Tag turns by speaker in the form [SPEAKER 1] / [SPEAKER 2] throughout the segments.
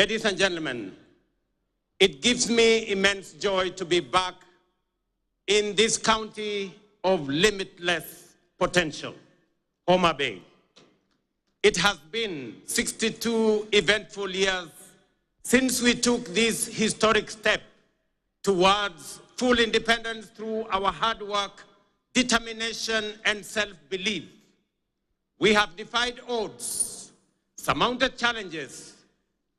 [SPEAKER 1] Ladies and gentlemen, it gives me immense joy to be back in this county of limitless potential, Homa Bay. It has been 62 eventful years since we took this historic step towards full independence through our hard work, determination, and self-belief. We have defied odds, surmounted challenges,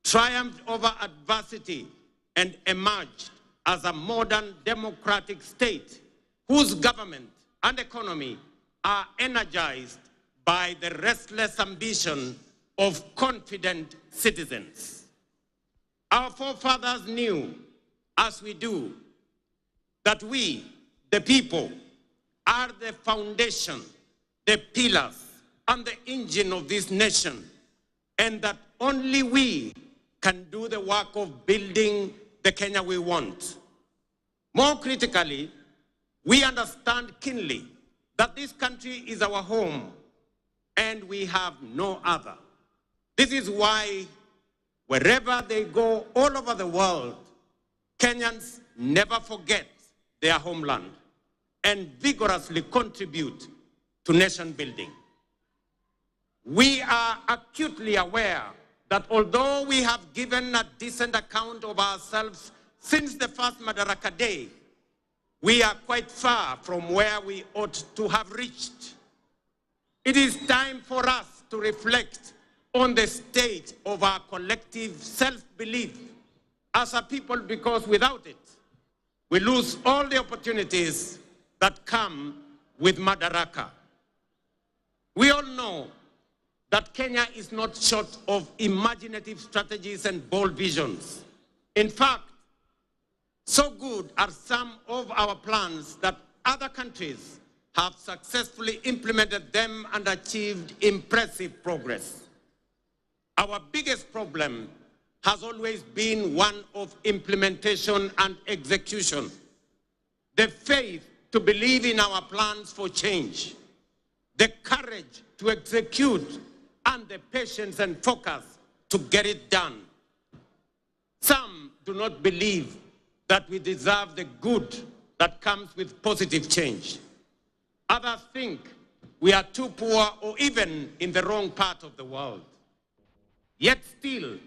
[SPEAKER 1] triumphed over adversity, and emerged as a modern democratic state whose government and economy are energized by the restless ambition of confident citizens. Our forefathers knew, as we do, that we, the people, are the foundation, the pillars, and the engine of this nation, and that only we can do the work of building the Kenya we want. More critically, we understand keenly that this country is our home and we have no other. This is why wherever they go all over the world, Kenyans never forget their homeland and vigorously contribute to nation building. We are acutely aware that although we have given a decent account of ourselves since the first Madaraka Day, we are quite far from where we ought to have reached. It is time for us to reflect on the state of our collective self-belief as a people, because without it, we lose all the opportunities that come with Madaraka. We all know that Kenya is not short of imaginative strategies and bold visions. In fact, so good are some of our plans that other countries have successfully implemented them and achieved impressive progress. Our biggest problem has always been one of implementation and execution. The faith to believe in our plans for change, the courage to execute, and the patience and focus to get it done. Some do not believe that we deserve the good that comes with positive change. Others think we are too poor or even in the wrong part of the world. Yet still,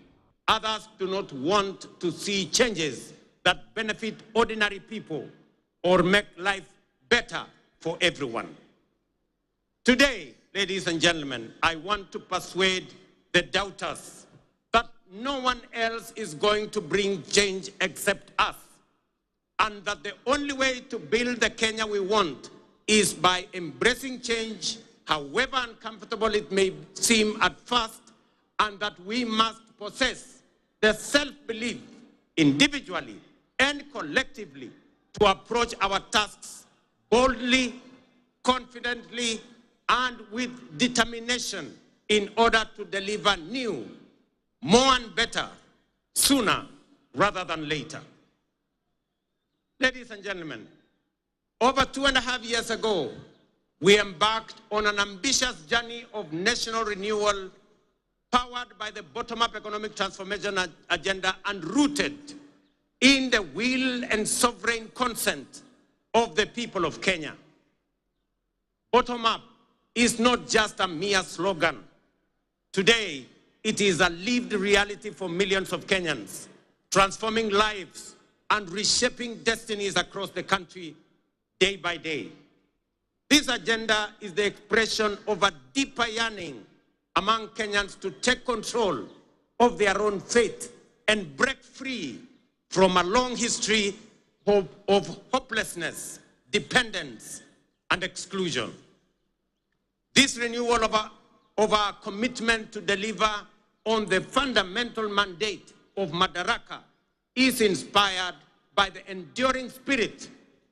[SPEAKER 1] others do not want to see changes that benefit ordinary people or make life better for everyone. Today, ladies and gentlemen, I want to persuade the doubters that no one else is going to bring change except us, and that the only way to build the Kenya we want is by embracing change, however uncomfortable it may seem at first, and that we must possess the self-belief individually and collectively to approach our tasks boldly, confidently, and with determination in order to deliver new, more and better, sooner rather than later. Ladies and gentlemen, over 2.5 years ago, we embarked on an ambitious journey of national renewal powered by the bottom-up economic transformation agenda and rooted in the will and sovereign consent of the people of Kenya. Bottom-up is not just a mere slogan. Today, it is a lived reality for millions of Kenyans, transforming lives and reshaping destinies across the country day by day. This agenda is the expression of a deeper yearning among Kenyans to take control of their own fate and break free from a long history of hopelessness, dependence, and exclusion. This renewal of our commitment to deliver on the fundamental mandate of Madaraka is inspired by the enduring spirit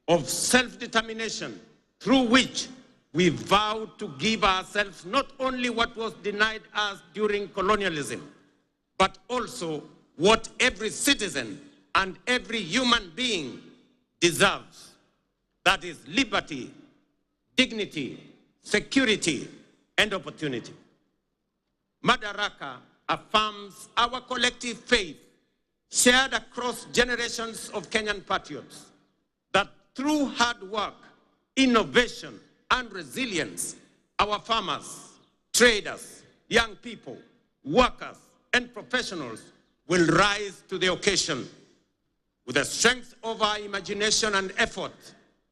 [SPEAKER 1] of self-determination through which we vow to give ourselves not only what was denied us during colonialism, but also what every citizen and every human being deserves. That is liberty, dignity, security, and opportunity. Madaraka affirms our collective faith, shared across generations of Kenyan patriots, that through hard work, innovation, and resilience, our farmers, traders, young people, workers, and professionals will rise to the occasion. With the strength of our imagination and effort,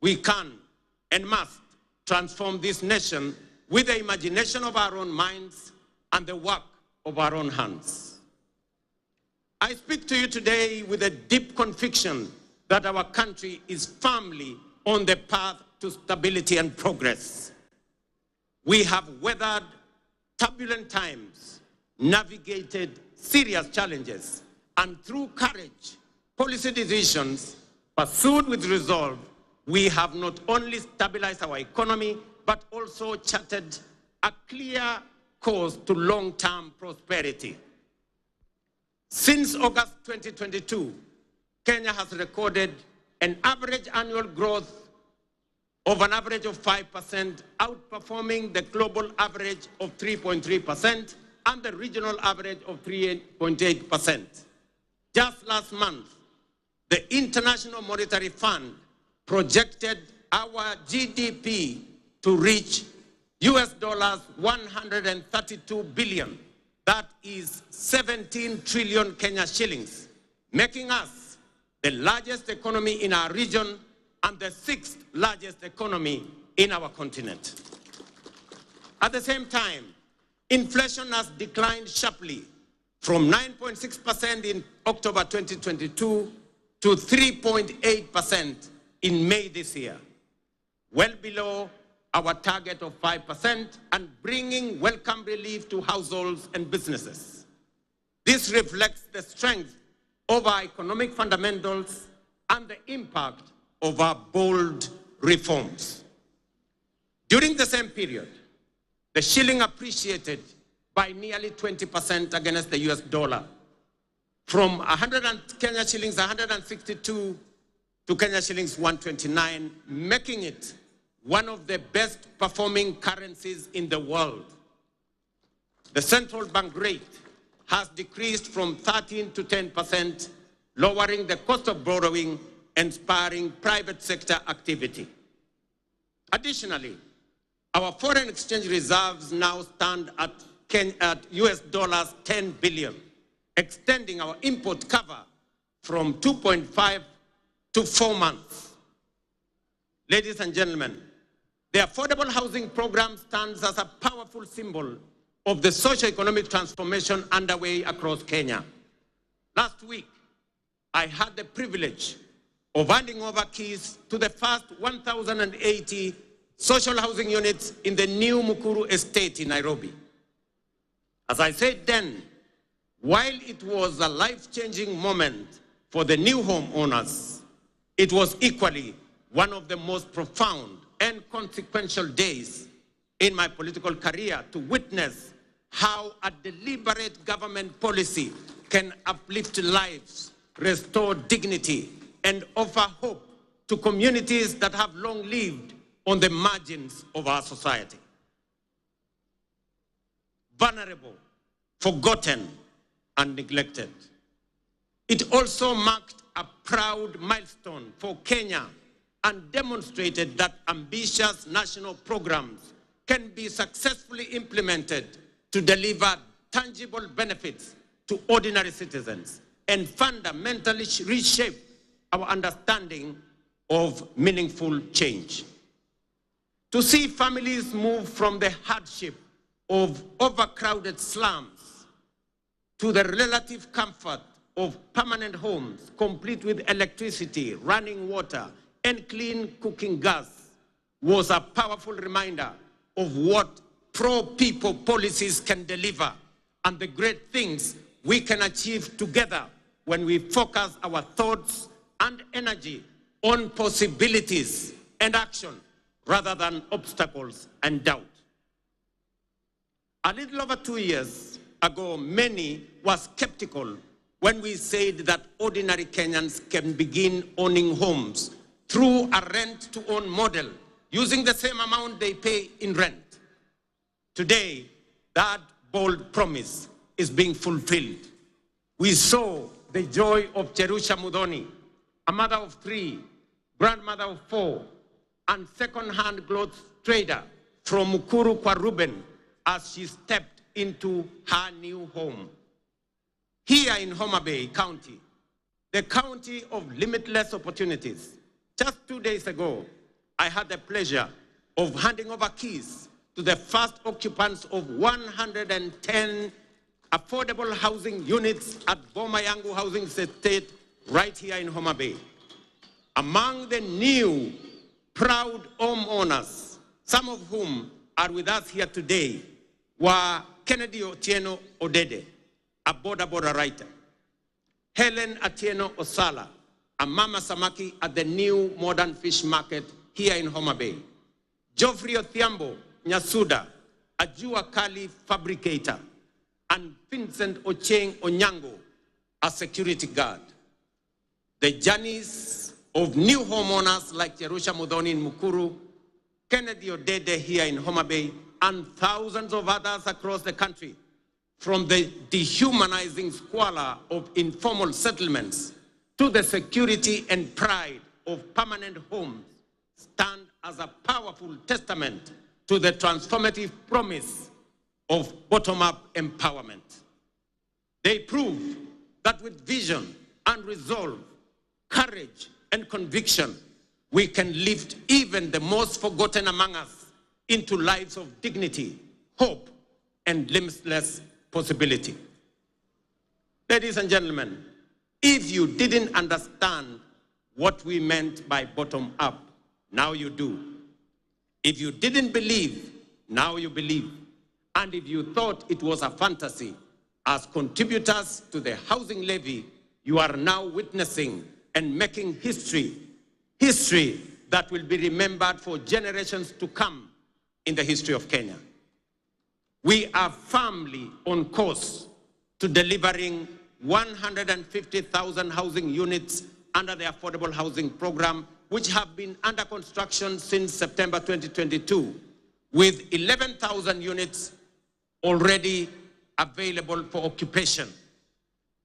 [SPEAKER 1] we can and must transform this nation with the imagination of our own minds and the work of our own hands. I speak to you today with a deep conviction that our country is firmly on the path to stability and progress. We have weathered turbulent times, navigated serious challenges, and through courage, policy decisions pursued with resolve, we have not only stabilized our economy, but also charted a clear course to long-term prosperity. Since August 2022, Kenya has recorded an average annual growth of an average of 5%, outperforming the global average of 3.3% and the regional average of 3.8%. Just last month, the International Monetary Fund projected our GDP to reach US dollars 132 billion. That is 17 trillion Kenya shillings, making us the largest economy in our region and the 6th largest economy in our continent. At the same time, inflation has declined sharply from 9.6% in October 2022 to 3.8% in May this year, well below our target of 5% and bringing welcome relief to households and businesses. This reflects the strength of our economic fundamentals and the impact of our bold reforms. During the same period, the shilling appreciated by nearly 20% against the US dollar, from Kenya shillings 162 to Kenya shillings 129, making it one of the best performing currencies in the world. The central bank rate has decreased from 13 to 10%, lowering the cost of borrowing and spurring private sector activity. Additionally, our foreign exchange reserves now stand at US dollars 10 billion, extending our import cover from 2.5 to 4 months. Ladies and gentlemen, the affordable housing program stands as a powerful symbol of the socio-economic transformation underway across Kenya. Last week, I had the privilege of handing over keys to the first 1,080 social housing units in the new Mukuru estate in Nairobi. As I said then, while it was a life-changing moment for the new homeowners, it was equally one of the most profound and consequential days in my political career to witness how a deliberate government policy can uplift lives, restore dignity, and offer hope to communities that have long lived on the margins of our society. Vulnerable, forgotten, and neglected. It also marked a proud milestone for Kenya and demonstrated that ambitious national programs can be successfully implemented to deliver tangible benefits to ordinary citizens and fundamentally reshape our understanding of meaningful change. To see families move from the hardship of overcrowded slums to the relative comfort of permanent homes, complete with electricity, running water, and clean cooking gas, was a powerful reminder of what pro-people policies can deliver and the great things we can achieve together when we focus our thoughts and energy on possibilities and action rather than obstacles and doubt. A little over 2 years ago, many were skeptical when we said that ordinary Kenyans can begin owning homes through a rent-to-own model, using the same amount they pay in rent. Today, that bold promise is being fulfilled. We saw the joy of Cherusha Mudhoni, a mother of 3, grandmother of 4, and second-hand clothes trader from Mukuru kwa Ruben as she stepped into her new home. Here in Homa Bay County, the county of limitless opportunities, just 2 days ago, I had the pleasure of handing over keys to the first occupants of 110 affordable housing units at Boma Yangu Housing Estate right here in Homa Bay. Among the new proud homeowners, some of whom are with us here today, were Kennedy Otieno Odede, a border writer, Helen Atieno Osala, a mama samaki at the new modern fish market here in Homa Bay, Geoffrey Othiambo Nyasuda, a Jua Kali fabricator, and Vincent Ocheng Onyango, a security guard. The journeys of new homeowners like Cherusha Mudhoni in Mukuru, Kennedy Odede here in Homa Bay, and thousands of others across the country, from the dehumanizing squalor of informal settlements to the security and pride of permanent homes, stand as a powerful testament to the transformative promise of bottom-up empowerment. They prove that with vision and resolve, courage and conviction, we can lift even the most forgotten among us into lives of dignity, hope, and limitless possibility. Ladies and gentlemen, if you didn't understand what we meant by bottom-up, now you do. If you didn't believe, now you believe. And if you thought it was a fantasy, as contributors to the housing levy, you are now witnessing and making history that will be remembered for generations to come in the history of Kenya. We are firmly on course to delivering 150,000 housing units under the Affordable Housing Program, which have been under construction since September 2022, with 11,000 units already available for occupation.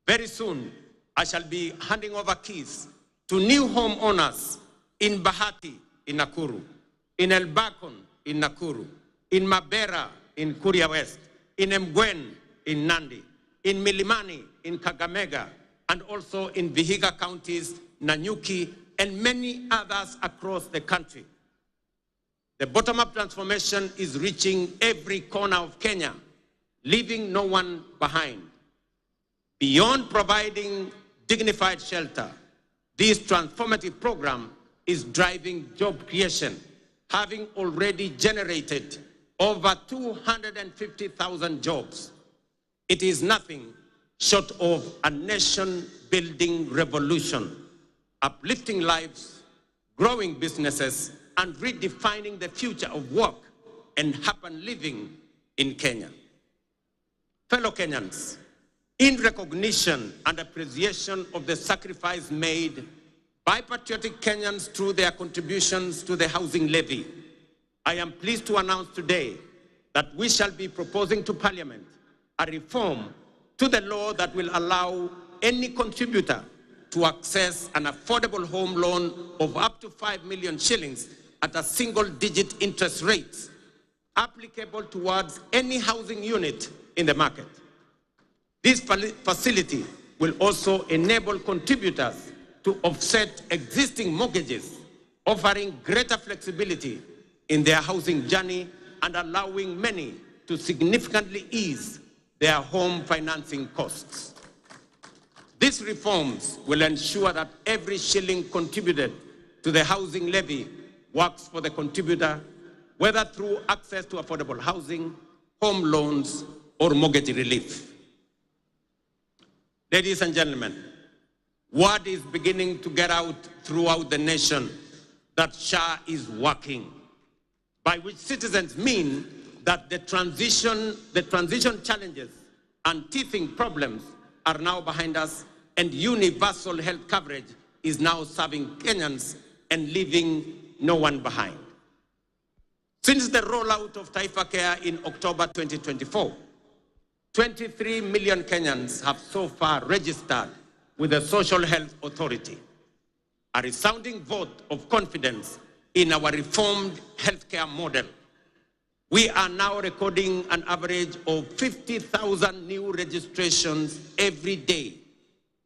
[SPEAKER 1] Very soon, I shall be handing over keys to new homeowners in Bahati, in Nakuru, in Elbakon, in Nakuru, in Mabera, in Kuria West, in Mgwen, in Nandi, in Milimani, in Kakamega, and also in Vihiga counties, Nanyuki, and many others across the country. The bottom-up transformation is reaching every corner of Kenya, leaving no one behind. Beyond providing dignified shelter, this transformative program is driving job creation, having already generated over 250,000 jobs. It is nothing short of a nation-building revolution, uplifting lives, growing businesses, and redefining the future of work and urban living in Kenya. Fellow Kenyans, in recognition and appreciation of the sacrifice made by patriotic Kenyans through their contributions to the housing levy, I am pleased to announce today that we shall be proposing to Parliament a reform to the law that will allow any contributor to access an affordable home loan of up to 5 million shillings at a single-digit interest rate, applicable towards any housing unit in the market. This facility will also enable contributors to offset existing mortgages, offering greater flexibility in their housing journey and allowing many to significantly ease their home financing costs. These reforms will ensure that every shilling contributed to the housing levy works for the contributor, whether through access to affordable housing, home loans, or mortgage relief. Ladies and gentlemen, word is beginning to get out throughout the nation that SHA is working, by which citizens mean that the transition challenges and teething problems are now behind us, and universal health coverage is now serving Kenyans and leaving no one behind. Since the rollout of Taifa Care in October 2024, 23 million Kenyans have so far registered with the Social Health Authority, a resounding vote of confidence in our reformed healthcare model. We are now recording an average of 50,000 new registrations every day,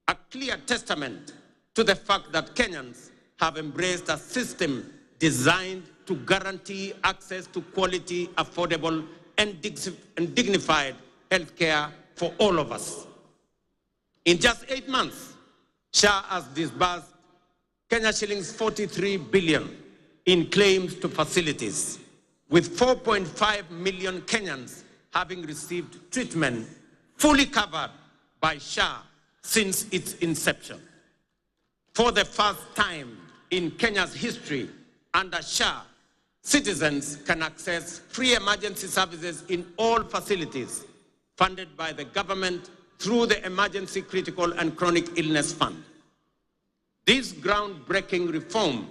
[SPEAKER 1] a clear testament to the fact that Kenyans have embraced a system designed to guarantee access to quality, affordable, and dignified healthcare for all of us. In just 8 months, SHA has disbursed Kenya shillings 43 billion in claims to facilities, with 4.5 million Kenyans having received treatment fully covered by SHA since its inception. For the first time in Kenya's history, under SHA, citizens can access free emergency services in all facilities funded by the government through the Emergency Critical and Chronic Illness Fund. This groundbreaking reform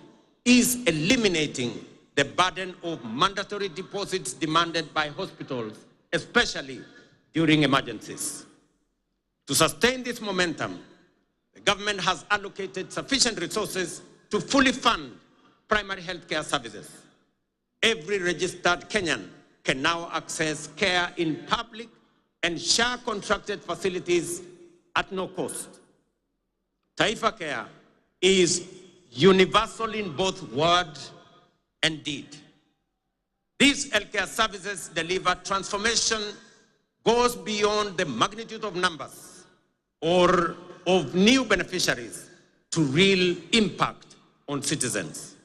[SPEAKER 1] is eliminating the burden of mandatory deposits demanded by hospitals, especially during emergencies. To sustain this momentum, the government has allocated sufficient resources to fully fund primary healthcare services. Every registered Kenyan can now access care in public and SHA-contracted facilities at no cost. Taifa Care is universal in both word and deed. These healthcare services deliver transformation goes beyond the magnitude of numbers or of new beneficiaries to real impact on citizens.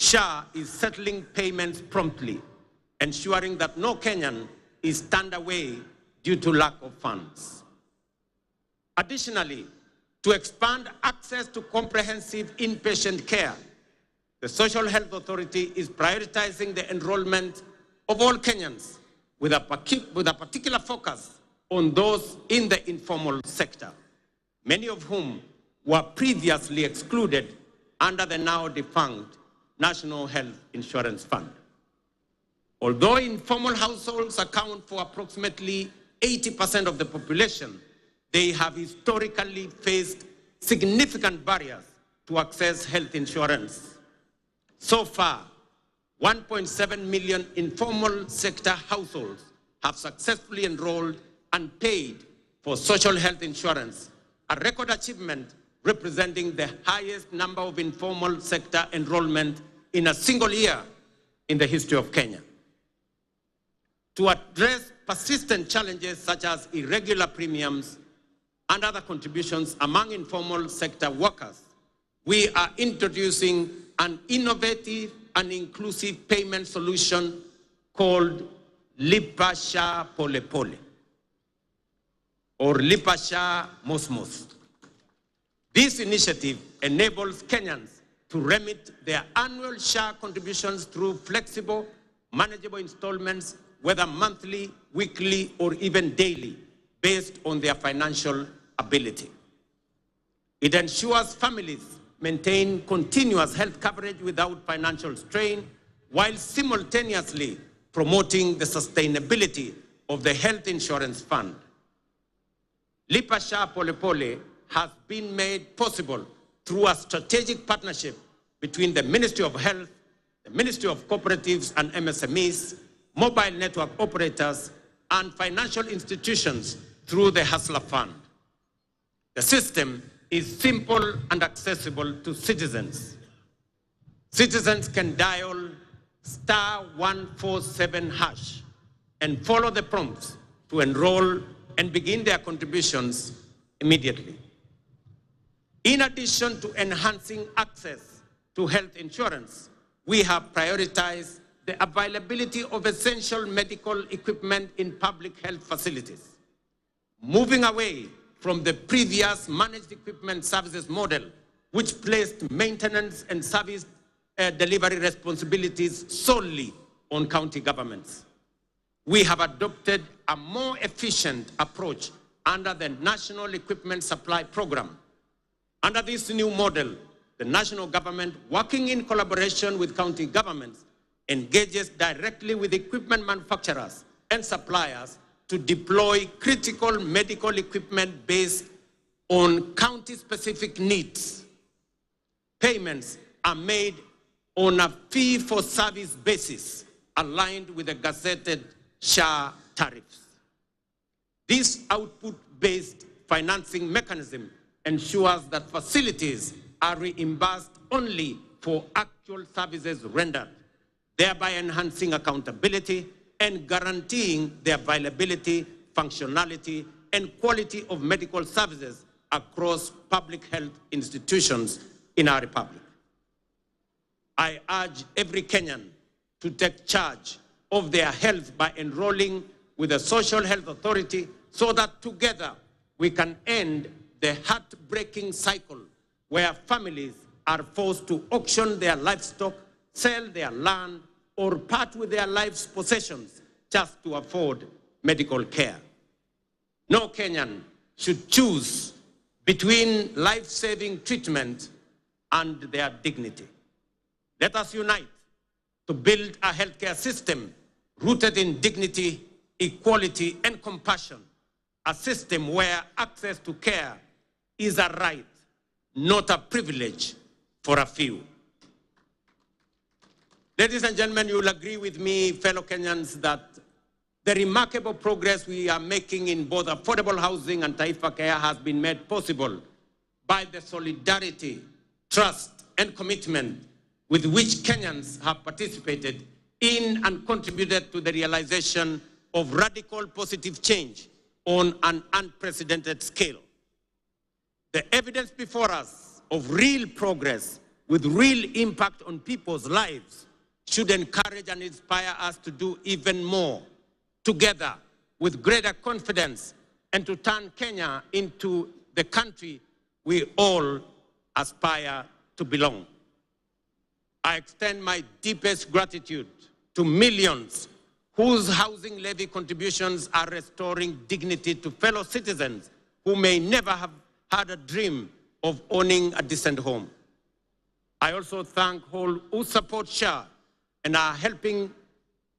[SPEAKER 1] SHA is settling payments promptly, ensuring that no Kenyan is turned away due to lack of funds. Additionally, to expand access to comprehensive inpatient care, the Social Health Authority is prioritizing the enrollment of all Kenyans with a particular focus on those in the informal sector, many of whom were previously excluded under the now defunct National Health Insurance Fund. Although informal households account for approximately 80% of the population, they have historically faced significant barriers to access health insurance. So far, 1.7 million informal sector households have successfully enrolled and paid for social health insurance, a record achievement representing the highest number of informal sector enrollment in a single year in the history of Kenya. To address persistent challenges such as irregular premiums and other contributions among informal sector workers, we are introducing an innovative and inclusive payment solution called Lipa Sha Pole Pole, or Lipa Sha Mos Mos. This initiative enables Kenyans to remit their annual SHA contributions through flexible, manageable installments, whether monthly, weekly, or even daily, based on their financial ability. It ensures families maintain continuous health coverage without financial strain, while simultaneously promoting the sustainability of the health insurance fund. Lipa Sha Pole Pole has been made possible through a strategic partnership between the Ministry of Health, the Ministry of Cooperatives and MSMEs, mobile network operators, and financial institutions through the Hustler Fund. The system is simple and accessible to citizens. Citizens can dial *147# and follow the prompts to enroll and begin their contributions immediately. In addition to enhancing access to health insurance, we have prioritized the availability of essential medical equipment in public health facilities, moving away from the previous managed equipment services model, which placed maintenance and service delivery responsibilities solely on county governments. We have adopted a more efficient approach under the National Equipment Supply Program. Under this new model, the national government, working in collaboration with county governments, engages directly with equipment manufacturers and suppliers to deploy critical medical equipment based on county-specific needs. Payments are made on a fee-for-service basis aligned with the gazetted SHA tariffs. This output-based financing mechanism ensures that facilities are reimbursed only for actual services rendered, thereby enhancing accountability and guaranteeing the availability, functionality, and quality of medical services across public health institutions in our republic. I urge every Kenyan to take charge of their health by enrolling with the Social Health Authority so that together we can end the heartbreaking cycle where families are forced to auction their livestock, sell their land, or part with their life's possessions just to afford medical care. No Kenyan should choose between life-saving treatment and their dignity. Let us unite to build a healthcare system rooted in dignity, equality, and compassion, a system where access to care is a right, not a privilege for a few. Ladies and gentlemen, you will agree with me, fellow Kenyans, that the remarkable progress we are making in both affordable housing and Taifa Care has been made possible by the solidarity, trust, and commitment with which Kenyans have participated in and contributed to the realization of radical positive change on an unprecedented scale. The evidence before us of real progress with real impact on people's lives should encourage and inspire us to do even more together with greater confidence and to turn Kenya into the country we all aspire to belong. I extend my deepest gratitude to millions whose housing levy contributions are restoring dignity to fellow citizens who may never have had a dream of owning a decent home. I also thank all who support SHA and are helping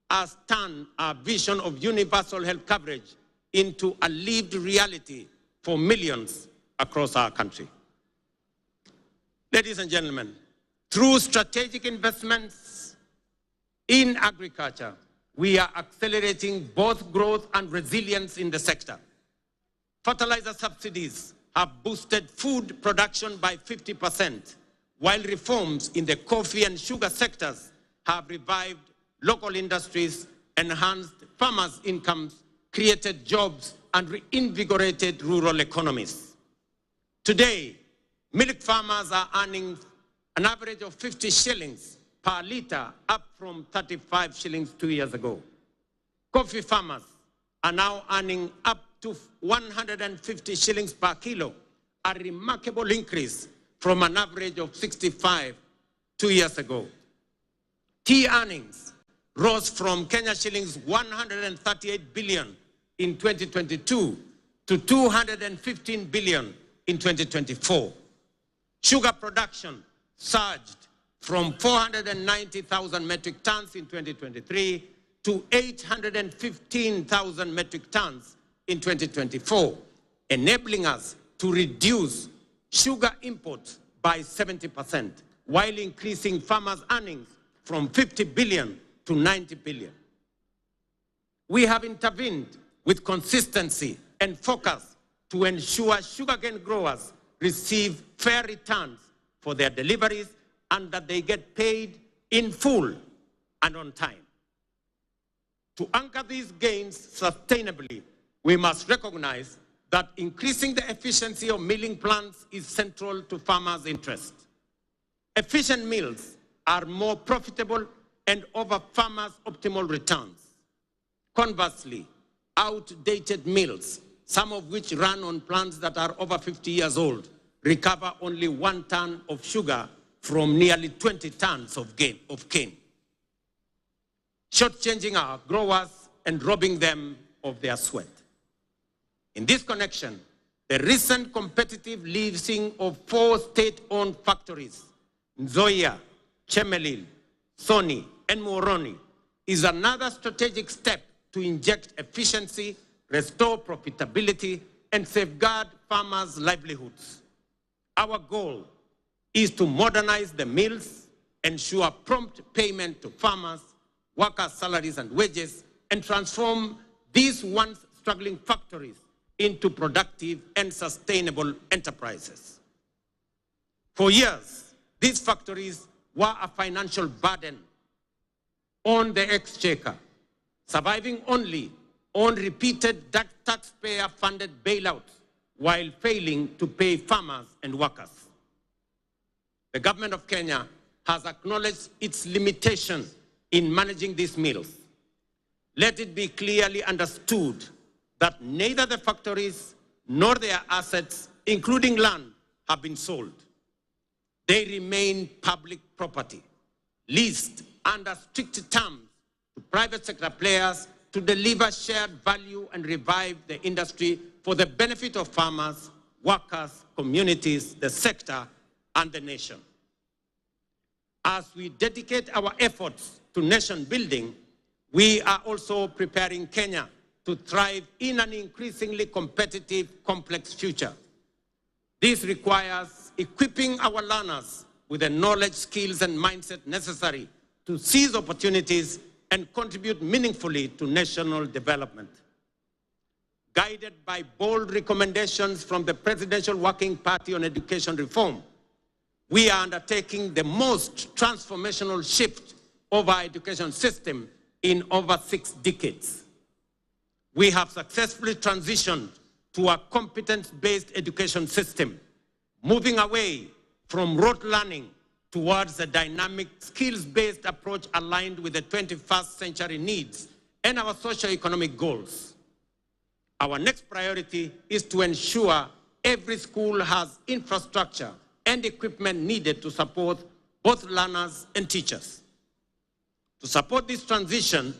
[SPEAKER 1] us turn our vision of universal health coverage into a lived reality for millions across our country. Ladies and gentlemen, through strategic investments in agriculture, we are accelerating both growth and resilience in the sector. Fertilizer subsidies have boosted food production by 50%, while reforms in the coffee and sugar sectors have revived local industries, enhanced farmers' incomes, created jobs, and reinvigorated rural economies. Today, milk farmers are earning an average of 50 shillings per litre, up from 35 shillings 2 years ago. Coffee farmers are now earning up to 150 shillings per kilo, a remarkable increase from an average of 65 2 years ago. Tea earnings rose from Kenya shillings 138 billion in 2022 to 215 billion in 2024. Sugar production surged from 490,000 metric tons in 2023 to 815,000 metric tons in 2024, enabling us to reduce sugar imports by 70%, while increasing farmers' earnings from 50 billion to 90 billion. We have intervened with consistency and focus to ensure sugarcane growers receive fair returns for their deliveries and that they get paid in full and on time. To anchor these gains sustainably, we must recognize that increasing the efficiency of milling plants is central to farmers' interest. Efficient mills are more profitable and offer farmers optimal returns. Conversely, outdated mills, some of which run on plants that are over 50 years old, recover only 1 ton of sugar from nearly 20 tons of cane, shortchanging our growers and robbing them of their sweat. In this connection, the recent competitive leasing of 4 state-owned factories, Nzoia, Chemelil, Sony, and Moroni, is another strategic step to inject efficiency, restore profitability, and safeguard farmers' livelihoods. Our goal is to modernize the mills, ensure prompt payment to farmers, workers' salaries and wages, and transform these once struggling factories into productive and sustainable enterprises. For years, these factories were a financial burden on the exchequer, surviving only on repeated taxpayer-funded bailouts while failing to pay farmers and workers. The government of Kenya has acknowledged its limitation in managing these mills. Let it be clearly understood that neither the factories nor their assets, including land, have been sold. They remain public property, leased under strict terms to private sector players to deliver shared value and revive the industry for the benefit of farmers, workers, communities, the sector, and the nation. As we dedicate our efforts to nation building, we are also preparing Kenya to thrive in an increasingly competitive, complex future. This requires equipping our learners with the knowledge, skills, and mindset necessary to seize opportunities and contribute meaningfully to national development. Guided by bold recommendations from the Presidential Working Party on Education Reform, we are undertaking the most transformational shift of our education system in over 6 decades. We have successfully transitioned to a competence-based education system, moving away from rote learning towards a dynamic, skills-based approach aligned with the 21st century needs and our socio-economic goals. Our next priority is to ensure every school has infrastructure and equipment needed to support both learners and teachers. To support this transition,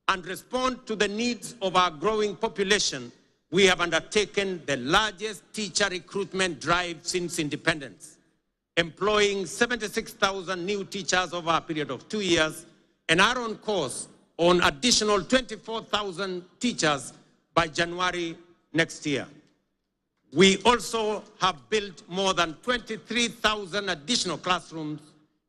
[SPEAKER 1] and respond to the needs of our growing population, we have undertaken the largest teacher recruitment drive since independence, employing 76,000 new teachers over a period of 2 years, and are on course on additional 24,000 teachers by January next year. We also have built more than 23,000 additional classrooms,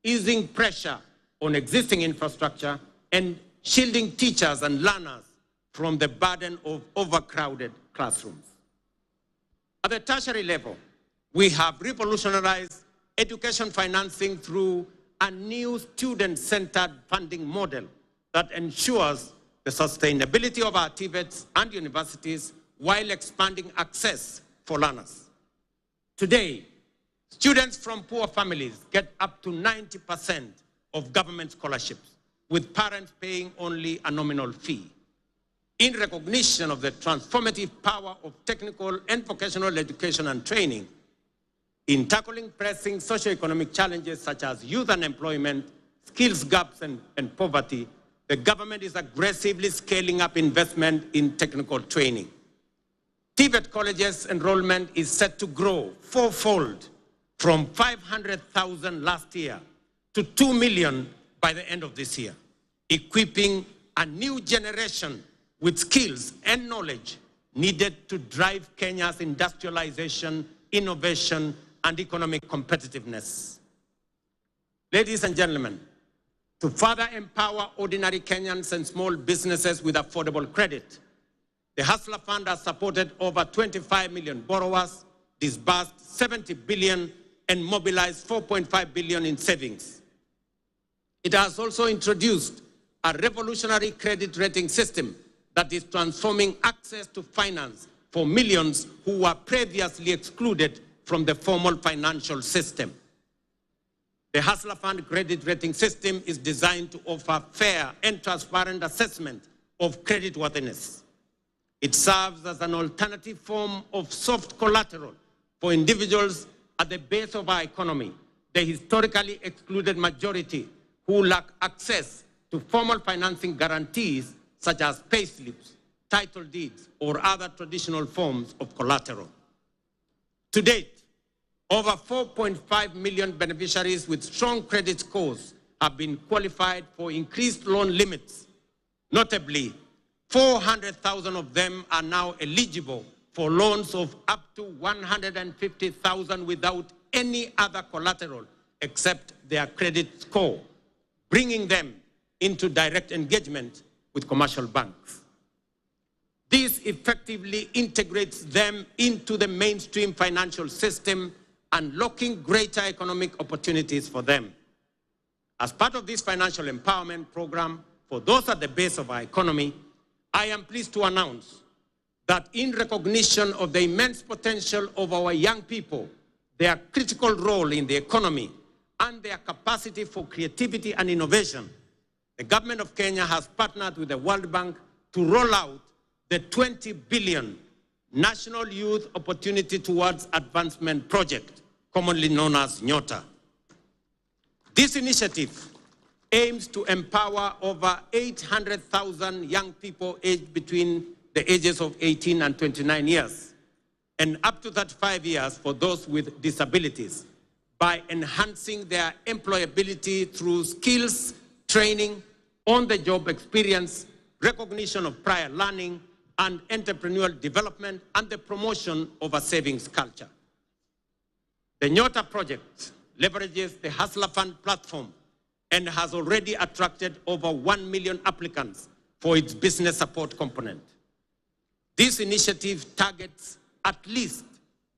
[SPEAKER 1] easing pressure on existing infrastructure and shielding teachers and learners from the burden of overcrowded classrooms. At the tertiary level, we have revolutionized education financing through a new student-centered funding model that ensures the sustainability of our TVETs and universities while expanding access for learners. Today, students from poor families get up to 90% of government scholarships, with parents paying only a nominal fee. In recognition of the transformative power of technical and vocational education and training, in tackling pressing socioeconomic challenges such as youth unemployment, skills gaps, and poverty, the government is aggressively scaling up investment in technical training. TVET colleges enrollment is set to grow 4-fold from 500,000 last year to 2 million by the end of this year, equipping a new generation with skills and knowledge needed to drive Kenya's industrialization, innovation, and economic competitiveness. Ladies and gentlemen, to further empower ordinary Kenyans and small businesses with affordable credit, the Hustler Fund has supported over 25 million borrowers, disbursed 70 billion, and mobilized 4.5 billion in savings. It has also introduced a revolutionary credit rating system that is transforming access to finance for millions who were previously excluded from the formal financial system. The Hustler Fund credit rating system is designed to offer fair and transparent assessment of creditworthiness. It serves as an alternative form of soft collateral for individuals at the base of our economy, the historically excluded majority who lack access to formal financing guarantees such as payslips, title deeds, or other traditional forms of collateral. To date, over 4.5 million beneficiaries with strong credit scores have been qualified for increased loan limits. Notably, 400,000 of them are now eligible for loans of up to 150,000 without any other collateral except their credit score, bringing them into direct engagement with commercial banks. This effectively integrates them into the mainstream financial system, unlocking greater economic opportunities for them. As part of this financial empowerment program for those at the base of our economy, I am pleased to announce that in recognition of the immense potential of our young people, their critical role in the economy, and their capacity for creativity and innovation, the government of Kenya has partnered with the World Bank to roll out the 20 billion National Youth Opportunity Towards Advancement Project, commonly known as NYOTA. This initiative aims to empower over 800,000 young people aged between the ages of 18 and 29 years, and up to 35 years for those with disabilities, by enhancing their employability through skills, training, on-the-job experience, recognition of prior learning, and entrepreneurial development, and the promotion of a savings culture. The NYOTA project leverages the Hustler Fund platform and has already attracted over 1 million applicants for its business support component. This initiative targets at least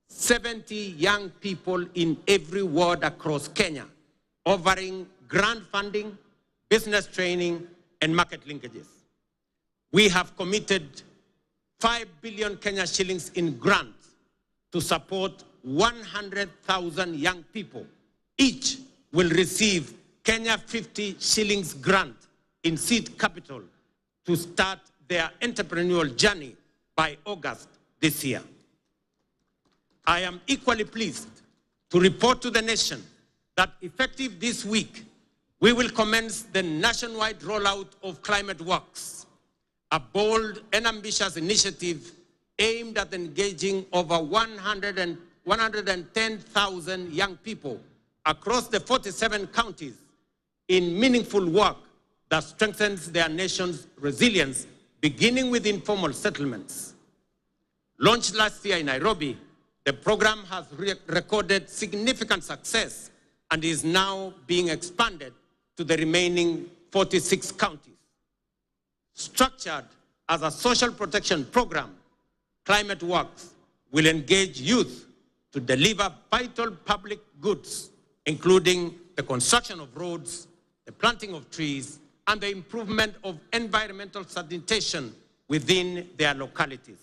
[SPEAKER 1] 70 young people in every ward across Kenya, offering grant funding, business training, and market linkages. We have committed 5 billion Kenya shillings in grants to support 100,000 young people. Each will receive Kenya 50 shillings grant in seed capital to start their entrepreneurial journey by August this year. I am equally pleased to report to the nation that effective this week, we will commence the nationwide rollout of Climate Works, a bold and ambitious initiative aimed at engaging over 110,000 young people across the 47 counties in meaningful work that strengthens their nation's resilience, beginning with informal settlements. Launched last year in Nairobi, the program has recorded significant success and is now being expanded to the remaining 46 counties. Structured as a social protection program, Climate Works will engage youth to deliver vital public goods, including the construction of roads, the planting of trees, and the improvement of environmental sanitation within their localities.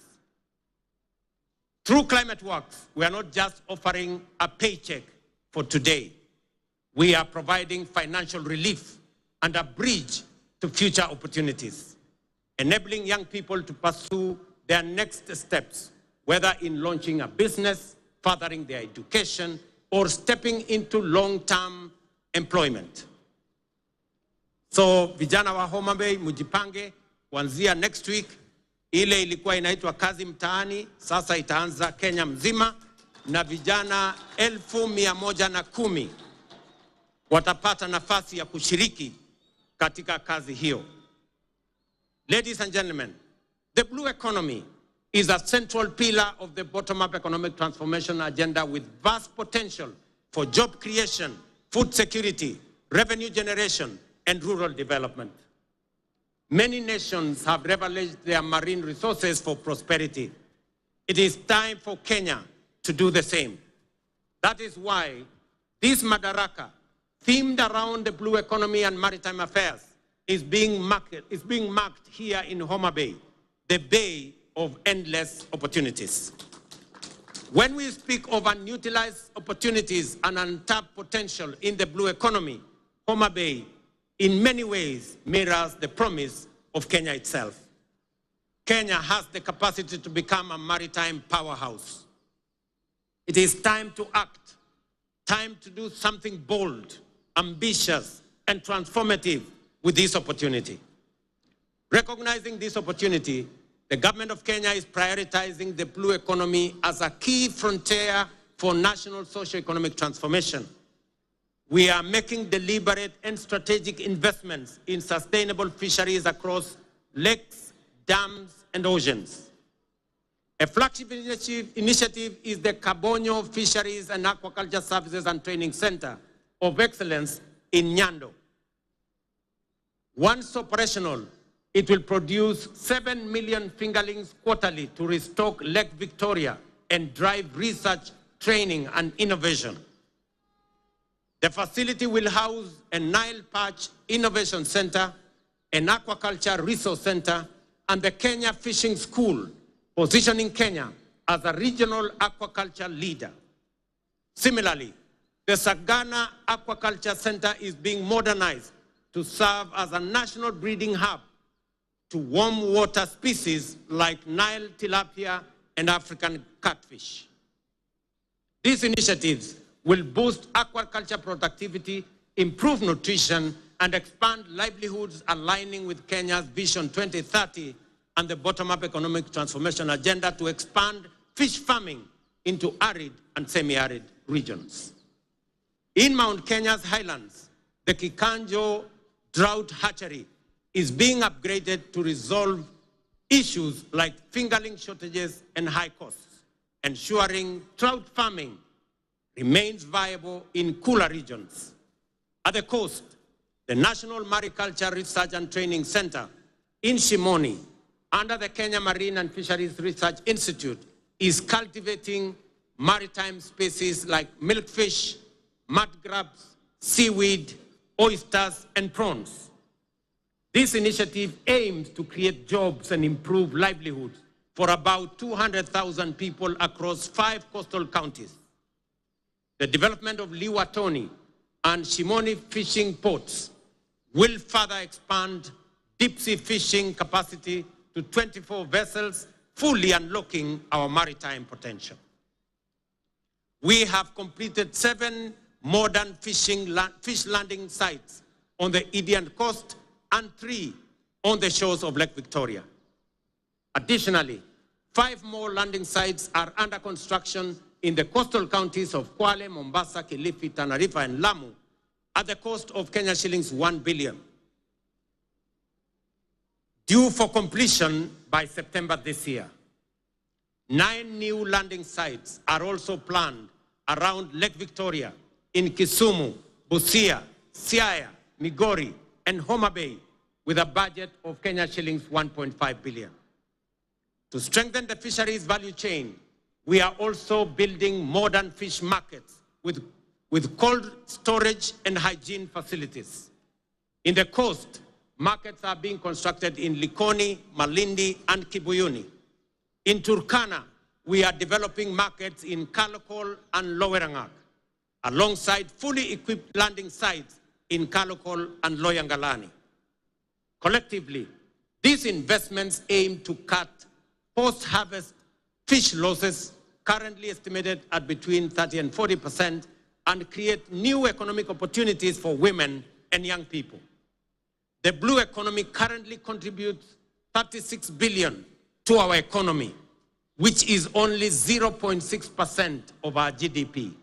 [SPEAKER 1] Through Climate Works, we are not just offering a paycheck for today. We are providing financial relief and a bridge to future opportunities, enabling young people to pursue their next steps, whether in launching a business, furthering their education, or stepping into long-term employment. So, vijana wa Homa Bay, mujipange, kuanzia next week, ile ilikuwa inaitwa kazi mtaani, sasa itaanza Kenya mzima, na vijana 110,000 watapata nafasi ya kushiriki katika kazi hiyo. Ladies and gentlemen, the blue economy is a central pillar of the bottom-up economic transformation agenda with vast potential for job creation, food security, revenue generation, and rural development. Many nations have leveraged their marine resources for prosperity. It is time for Kenya to do the same. That is why this Madaraka, themed around the blue economy and maritime affairs, is being marked here in Homa Bay, the Bay of endless opportunities. When we speak of unutilized opportunities and untapped potential in the blue economy, Homa Bay in many ways mirrors the promise of Kenya itself. Kenya has the capacity to become a maritime powerhouse. It is time to act, time to do something bold, ambitious, and transformative with this opportunity. Recognizing this opportunity, the government of Kenya is prioritizing the blue economy as a key frontier for national socio-economic transformation. We are making deliberate and strategic investments in sustainable fisheries across lakes, dams, and oceans. A flagship initiative is the Kabonyo Fisheries and Aquaculture Services and Training Center of Excellence in Nyando. Once operational, it will produce 7 million fingerlings quarterly to restock Lake Victoria and drive research, training, and innovation. The facility will house a Nile Perch Innovation Center, an Aquaculture Resource Center, and the Kenya Fishing School, positioning Kenya as a regional aquaculture leader. Similarly, the Sagana Aquaculture Center is being modernized to serve as a national breeding hub to warm water species like Nile tilapia and African catfish. These initiatives will boost aquaculture productivity, improve nutrition, and expand livelihoods aligning with Kenya's Vision 2030 and the bottom-up economic transformation agenda to expand fish farming into arid and semi-arid regions. In Mount Kenya's highlands, the Kikanjo Drought Hatchery is being upgraded to resolve issues like fingerling shortages and high costs, ensuring trout farming remains viable in cooler regions. At the coast, the National Mariculture Research and Training Center in Shimoni, under the Kenya Marine and Fisheries Research Institute, is cultivating maritime species like milkfish, mud crabs, seaweed, oysters, and prawns. This initiative aims to create jobs and improve livelihoods for about 200,000 people across 5 coastal counties. The development of Liwatoni and Shimoni fishing ports will further expand deep-sea fishing capacity to 24 vessels, fully unlocking our maritime potential. We have completed 7 modern fish landing sites on the Indian coast and 3 on the shores of Lake Victoria. Additionally, 5 more landing sites are under construction in the coastal counties of Kwale, Mombasa, Kilifi, Tana River, and Lamu at the cost of Kenya shillings 1 billion. Due for completion by September this year. 9 new landing sites are also planned around Lake Victoria in Kisumu, Busia, Siaya, Migori, and Homa Bay with a budget of Kenya shillings 1.5 billion. To strengthen the fisheries value chain, we are also building modern fish markets with cold storage and hygiene facilities. In the coast, markets are being constructed in Likoni, Malindi, and Kibuyuni. In Turkana, we are developing markets in Kalokol and Lowerangak, alongside fully equipped landing sites in Kalokol and Loyangalani. Collectively, these investments aim to cut post-harvest fish losses, currently estimated at between 30% and 40%, and create new economic opportunities for women and young people. The blue economy currently contributes 36 billion to our economy, which is only 0.6% of our GDP,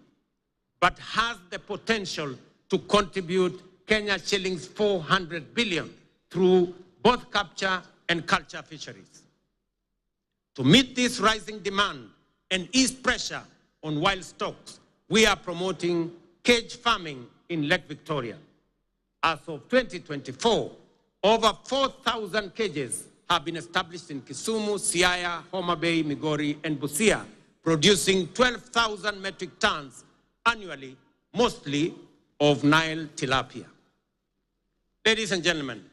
[SPEAKER 1] but has the potential to contribute Kenya shillings 400 billion through both capture and culture fisheries. To meet this rising demand and ease pressure on wild stocks, we are promoting cage farming in Lake Victoria. As of 2024, over 4,000 cages have been established in Kisumu, Siaya, Homa Bay, Migori, and Busia, producing 12,000 metric tons annually, mostly of Nile tilapia. Ladies and gentlemen,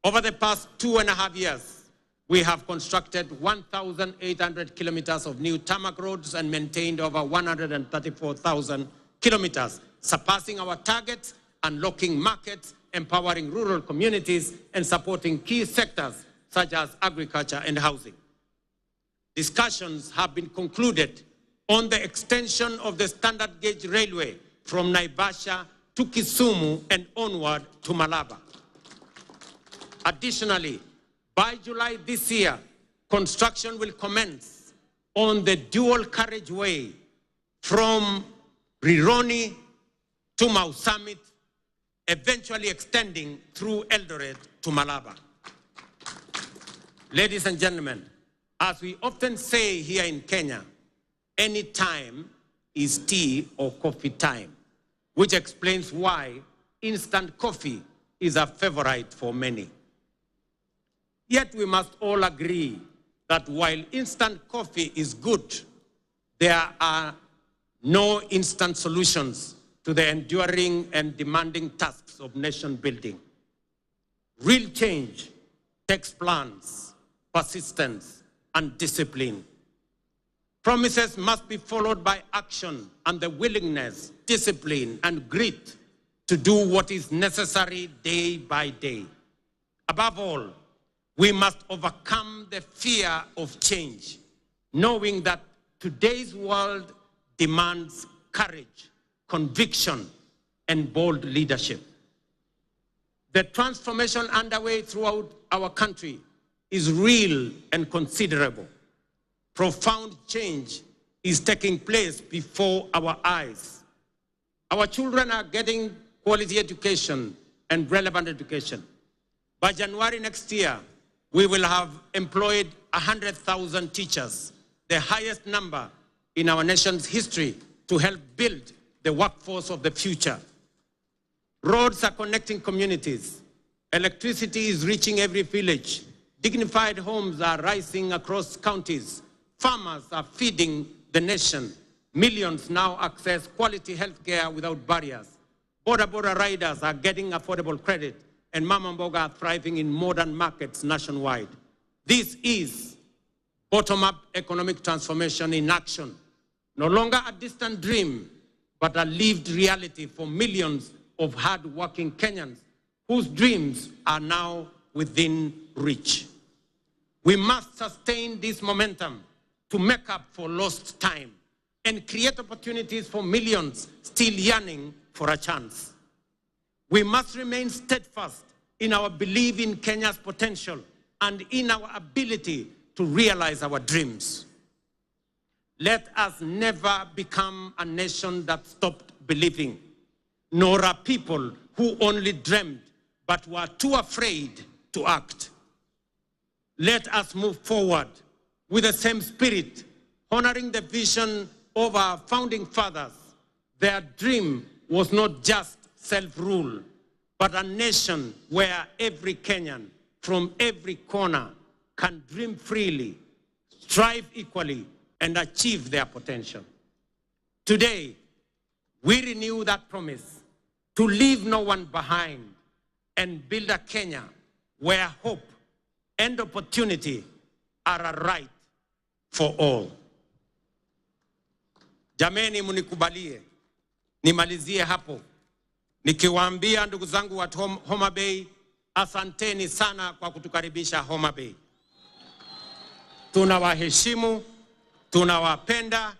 [SPEAKER 1] over the past 2.5 years, we have constructed 1,800 kilometers of new tarmac roads and maintained over 134,000 kilometers, surpassing our targets, unlocking markets, empowering rural communities, and supporting key sectors such as agriculture and housing. Discussions have been concluded on the extension of the standard gauge railway from Naivasha to Kisumu and onward to Malaba. Additionally, by July this year, construction will commence on the dual carriageway from Rironi to Mau Summit, eventually extending through Eldoret to Malaba. Ladies and gentlemen, as we often say here in Kenya, any time is tea or coffee time, which explains why instant coffee is a favorite for many. Yet we must all agree that while instant coffee is good, there are no instant solutions to the enduring and demanding tasks of nation building. Real change takes plans, persistence, and discipline. Promises must be followed by action and the willingness, discipline, and grit to do what is necessary day by day. Above all, we must overcome the fear of change, knowing that today's world demands courage, conviction, and bold leadership. The transformation underway throughout our country is real and considerable. Profound change is taking place before our eyes. Our children are getting quality education and relevant education. By January next year, we will have employed 100,000 teachers, the highest number in our nation's history, to help build the workforce of the future. Roads are connecting communities. Electricity is reaching every village. Dignified homes are rising across counties. Farmers are feeding the nation. Millions now access quality healthcare without barriers. Border riders are getting affordable credit, and Mama Mboga are thriving in modern markets nationwide. This is bottom-up economic transformation in action. No longer a distant dream, but a lived reality for millions of hard-working Kenyans whose dreams are now within reach. We must sustain this momentum to make up for lost time and create opportunities for millions still yearning for a chance. We must remain steadfast in our belief in Kenya's potential and in our ability to realize our dreams. Let us never become a nation that stopped believing, nor a people who only dreamed but were too afraid to act. Let us move forward with the same spirit, honoring the vision of our founding fathers. Their dream was not just self-rule, but a nation where every Kenyan from every corner can dream freely, strive equally, and achieve their potential. Today, we renew that promise to leave no one behind and build a Kenya where hope and opportunity are a right for all. Jameni, munikubalie nimalizie hapo nikiwaambia ndugu zangu wa Homa Bay, asanteni sana kwa kutukaribisha Homa Bay. Tunawaheshimu, tunawapenda,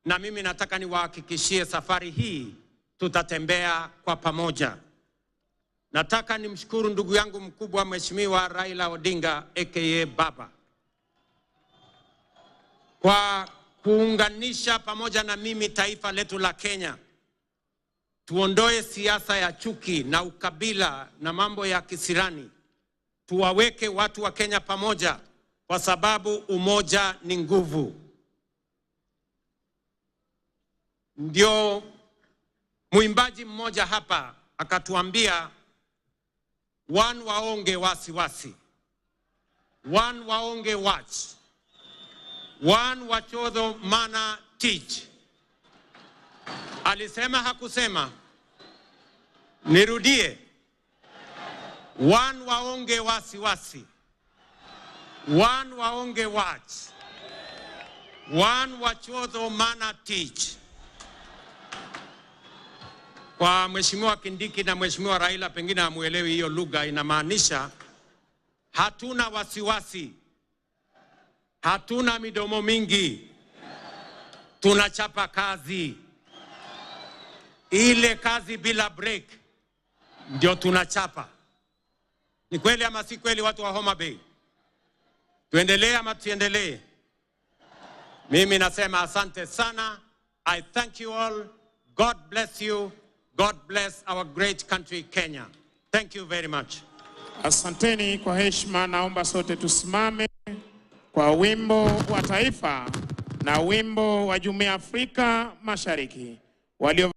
[SPEAKER 1] na mimi nataka niwahakikishie safari hii tutatembea kwa pamoja. Nataka nimshukuru ndugu yangu mkubwa Mheshimiwa Raila Odinga aka Baba kwa kuunganisha pamoja na mimi taifa letu la Kenya. Tuondoe siasa ya chuki na ukabila na mambo ya kisirani. Tuwaweke watu wa Kenya pamoja kwa sababu umoja ni nguvu. Ndio muimbaji mmoja hapa akatuambia, one waonge wasiwasi, one waonge watch, one wachodho mana teach. Alisema hakusema? Nirudie. One waonge wasiwasi, one waonge watch, one wachodho mana teach. Kwa Mheshimiwa Kindiki na Mheshimiwa Raila pengine hamuelewi hiyo lugha, inamaanisha hatuna wasiwasi, hatuna midomo mingi, tunachapa kazi. Ile kazi bila break ndio tunachapa. Ni kweli ama si kweli watu wa Homa Bay? Tuendelee ama tuendelee? Mimi nasema asante sana. I thank you all. God bless you. God bless our great country Kenya. Thank you very much.
[SPEAKER 2] Asanteni kwa heshima, naomba sote tusimame. kwa wimbo wa taifa na wimbo wa Jumuiya ya Afrika Mashariki walio